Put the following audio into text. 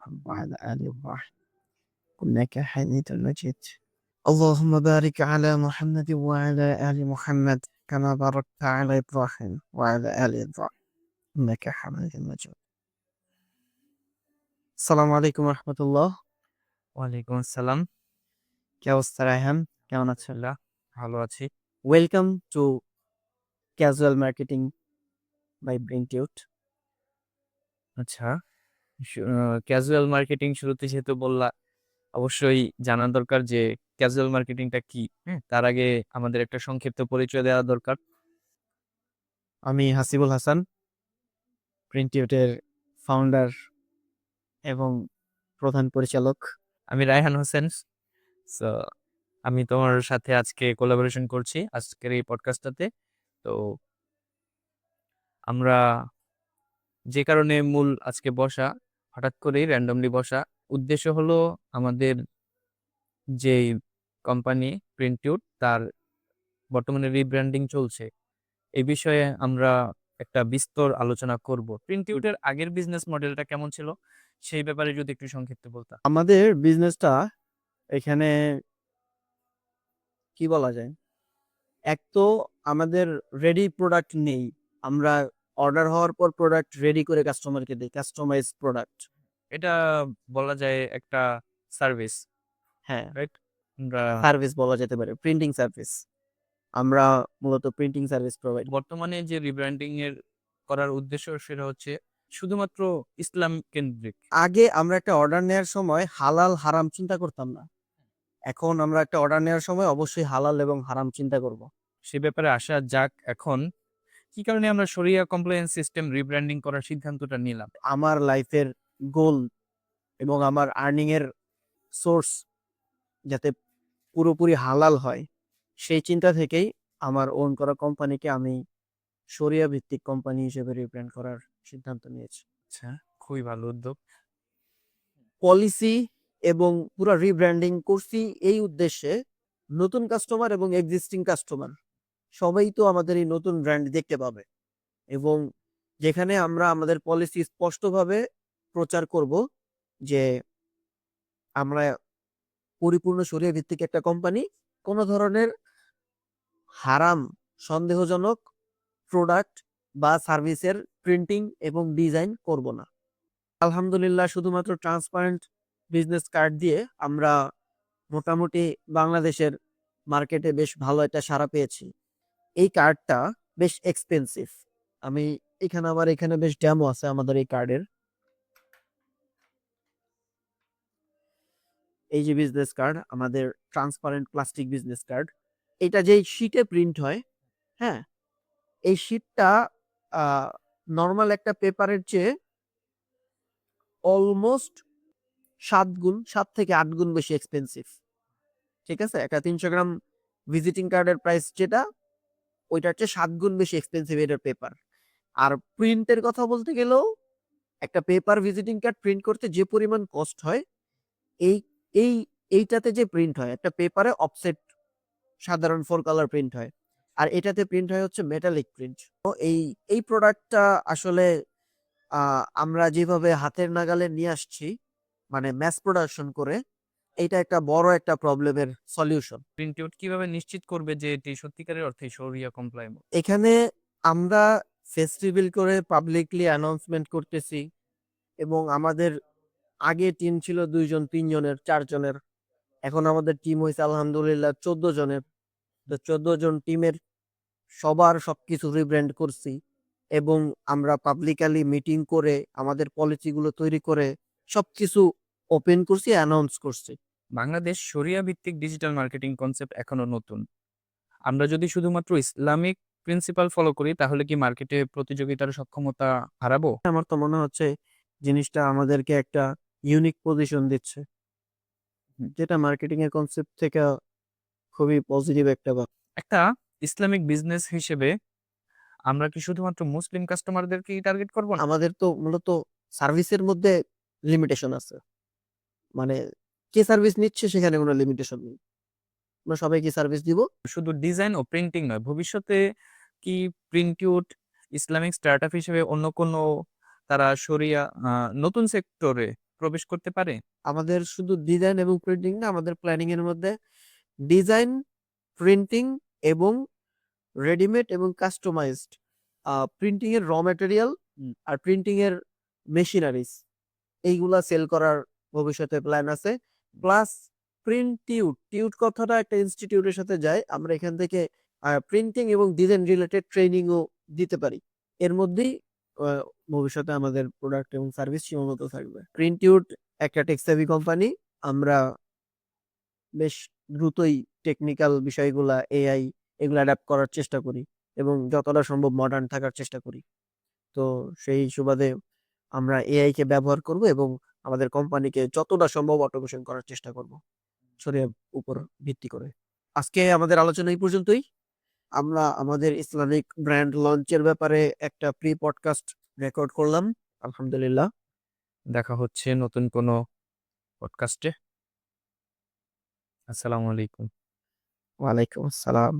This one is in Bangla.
إبراهيم وعلى آل إبراهيم إنك حميد مجيد. اللهم بارك على محمد وعلى آل محمد كما باركت على إبراهيم وعلى آل إبراهيم إنك حميد مجيد. আসসালামু আলাইকুম রহমতুল্লাহ। ওয়ালাইকুম আসসালাম। কি অবস্থা রায়হান, কেমন আছেন? আলহামদুলিল্লাহ ভালো আছি। Welcome to casual marketing by ব্রিংটিউট। আচ্ছা, ক্যাজুয়াল মার্কেটিং শুরুতে যেহেতু বললা, অবশ্যই জানা দরকার যে ক্যাজুয়াল মার্কেটিংটা কি। তার আগে আমাদের একটা সংক্ষিপ্ত পরিচয় দেওয়া দরকার। আমি হাসিবুল হাসান, প্রিন্টিউটের ফাউন্ডার এবং প্রধান পরিচালক। আমি রায়হান হোসেন। সো আমি তোমার সাথে আজকে কোলাবোরেশন করছি আজকের এই পডকাস্টটাতে। তো আমরা যে কারণে মূল আজকে বসা, হঠাৎ করেই র্যান্ডমলি বসা, উদ্দেশ্য হলো আমাদের যে কোম্পানি প্রিন্টিউট তার বর্তমানে রিব্র্যান্ডিং চলছে। এই বিষয়ে আমরা একটা বিস্তর আলোচনা করব। প্রিন্টিউটের আগের বিজনেস মডেলটা কেমন ছিল সেই ব্যাপারে যদি একটু সংক্ষিপ্ত বলতা। আমাদের বিজনেসটা এখানে কি বলা যায়, এক তো আমাদের রেডি প্রোডাক্ট নেই, আমরা অর্ডার হওয়ার পর প্রোডাক্ট রেডি করে কাস্টমারকে দিই, কাস্টমাইজ প্রোডাক্ট। এটা বলা যায় একটা সার্ভিস, হ্যাঁ, রাইট? আমরা সার্ভিস বলা যেতে পারে, প্রিন্টিং সার্ভিস। আমরা মূলত প্রিন্টিং সার্ভিস প্রোভাইড। বর্তমানে যে রিব্র্যান্ডিং এর করার উদ্দেশ্য সেটা হচ্ছে শুধুমাত্র ইসলাম কেন্দ্রিক। আগে আমরা একটা অর্ডার নেওয়ার সময় হালাল হারাম চিন্তা করতাম না, এখন আমরা একটা অর্ডার নেওয়ার সময় অবশ্যই হালাল এবং হারাম চিন্তা করব। সে ব্যাপারে আসা যাক। এখন কি কারণে আমরা শরিয়া কমপ্লায়েন্স সিস্টেম রিব্র্যান্ডিং করার সিদ্ধান্তটা নিলাম? আমার লাইফের গোল এবং আমার আর্নিং এর সোর্স যাতে পুরোপুরি হালাল হয়, সেই চিন্তা থেকেই আমার ওন করা কোম্পানিকে আমি শরিয়া ভিত্তিক কোম্পানি হিসেবে রিব্র্যান্ড করার সিদ্ধান্ত নিয়েছি। আচ্ছা, খুবই ভালো উদ্যোগ। পলিসি এবং পুরো রিব্র্যান্ডিং করছি এই উদ্দেশ্যে, নতুন কাস্টমার এবং এক্সিস্টিং কাস্টমার সবাই তো আমাদের এই নতুন ব্র্যান্ড দেখতে পাবে, এবং যেখানে আমরা আমাদের পলিসি স্পষ্টভাবে প্রচার করব যে আমরা পরিপূর্ণ শরিয়া ভিত্তিক একটা কোম্পানি, কোনো ধরনের হারাম সন্দেহজনক প্রোডাক্ট বা সার্ভিসের প্রিন্টিং এবং ডিজাইন করব না। আলহামদুলিল্লাহ, শুধুমাত্র ট্রান্সপারেন্ট বিজনেস কার্ড দিয়ে আমরা মোটামুটি বাংলাদেশের মার্কেটে বেশ ভালো একটা সাড়া পেয়েছি। এই কার্ডটা বেশ এক্সপেন্সিভ। আমি এখানে বেশ ডেমো আছে আমাদের এই কার্ডের। এই যে বিজনেস কার্ড, আমাদের ট্রান্সপারেন্ট প্লাস্টিক বিজনেস কার্ড, এটা যেই শীটে প্রিন্ট হয়, হ্যাঁ, এই শীটটা নর্মাল একটা পেপারের চেয়ে অলমোস্ট 7 থেকে 8 গুণ বেশি এক্সপেন্সিভ। ঠিক আছে, একটা 300 গ্রাম ভিজিটিং কার্ডের প্রাইস যেটা, ওইটার চেয়ে 7 গুণ বেশি এক্সপেন্সিভ এটার পেপার। আর প্রিন্টের কথা বলতে গেলেও একটা পেপার ভিজিটিং কার্ড প্রিন্ট করতে যে পরিমাণ কস্ট হয়, এই এই এইটাতে যে প্রিন্ট হয় একটা পেপারে অফসেট সাধারণ 4 কালার প্রিন্ট হয়, আর এটাতে প্রিন্ট হয় হচ্ছে মেটালিক প্রিন্ট। তো এই এই প্রোডাক্টটা আসলে আমরা যেভাবে হাতের নাগালে নিয়ে আসছি, মানে ম্যাস প্রোডাকশন করে, এইটা একটা বড় একটা প্রবলেমের সলিউশন। প্রিন্টিউট কিভাবে নিশ্চিত করবে যে এটি সত্যিকারের অর্থে শরিয়া কমপ্লায়েন্ট? এখানে আমরা ফেস্টিভ্যাল করে পাবলিকলি অ্যানাউন্সমেন্ট করতেছি, এবং আমাদের আগে টিম ছিল 2 জন 3 জনের 4 জনের, এখন আমাদের টিম হয়েছে আলহামদুলিল্লাহ 14 জনের। তো 14 জন টিমের সবার সবকিছু রিব্র্যান্ড করছি, এবং আমরা পাবলিকালি মিটিং করে আমাদের পলিসিগুলো তৈরি করে সবকিছু ওপেন করছি, অ্যানাউন্স করছি। বাংলাদেশ শরিয়া ভিত্তিক ডিজিটাল মার্কেটিং কনসেপ্ট এখনো নতুন। আমরা যদি শুধুমাত্র ইসলামিক প্রিন্সিপাল ফলো করি তাহলে কি মার্কেটে প্রতিযোগিতার সক্ষমতা হারাবো? আমার তো মনে হচ্ছে জিনিসটা আমাদেরকে একটা ইউনিক পজিশন দিচ্ছে, যেটা মার্কেটিং এর কনসেপ্ট থেকে খুবই পজিটিভ একটা একটা ইসলামিক বিজনেস হিসেবে আমরা কি শুধুমাত্র মুসলিম কাস্টমারদেরকেই টার্গেট করব না? আমাদের তো মূলত সার্ভিসের মধ্যে লিমিটেশন আছে, মানে কে সার্ভিস নিচ্ছে সেখানে কোনো লিমিটেশন নেই, আমরা সবাইকে সার্ভিস দিব। শুধু ডিজাইন ও প্রিন্টিং নয়, ভবিষ্যতে কি প্রিন্টিউট ইসলামিক স্টার্টআপ হিসেবে অন্য কোনো তারা শরিয়া নতুন সেক্টরে প্রবেশ করতে পারে? আমাদের শুধু ডিজাইন এবং প্রিন্টিং না, আমাদের প্ল্যানিং এর মধ্যে ডিজাইন, প্রিন্টিং এবং রেডিমেড এবং কাস্টমাইজড প্রিন্টিং এর র ম্যাটেরিয়াল হুম। আর প্রিন্টিং এর মেশিনারিজ এইগুলা সেল করার ভবিষ্যতে প্ল্যান আছে। প্লাস টিউট কথাটা একটা ইনস্টিটিউটের সাথে যায়। আমরা এখান থেকে প্রিন্টিং এবং ডিজাইন রিলেটেড ট্রেনিংও দিতে পারি। এর মধ্যেই ভবিষ্যতে আমাদের প্রোডাক্ট এবং সার্ভিস সীমাবদ্ধ থাকবে। প্রিন্টিউট একটা টেক সেভি কোম্পানি। আমরা বেশ দ্রুতই টেকনিক্যাল বিষয়গুলা, এআই এগুলো অ্যাডাপ্ট করার চেষ্টা করি এবং যতটা সম্ভব মডার্ন থাকার চেষ্টা করি। তো সেই সুবাদে আমরা এআই কে ব্যবহার করব এবং আমাদের কোম্পানিকে যতটা সম্ভব অটোমেশন করার চেষ্টা করব শরিয়ার উপর ভিত্তি করে। আজকে আমাদের আলোচনা এই পর্যন্তই। আমরা আমাদের ইসলামিক ব্র্যান্ড লঞ্চের ব্যাপারে একটা প্রি পডকাস্ট রেকর্ড করলাম। আলহামদুলিল্লাহ। দেখা হচ্ছে নতুন কোনো পডকাস্টে। আসসালামু আলাইকুম। ওয়ালাইকুম আসসালাম।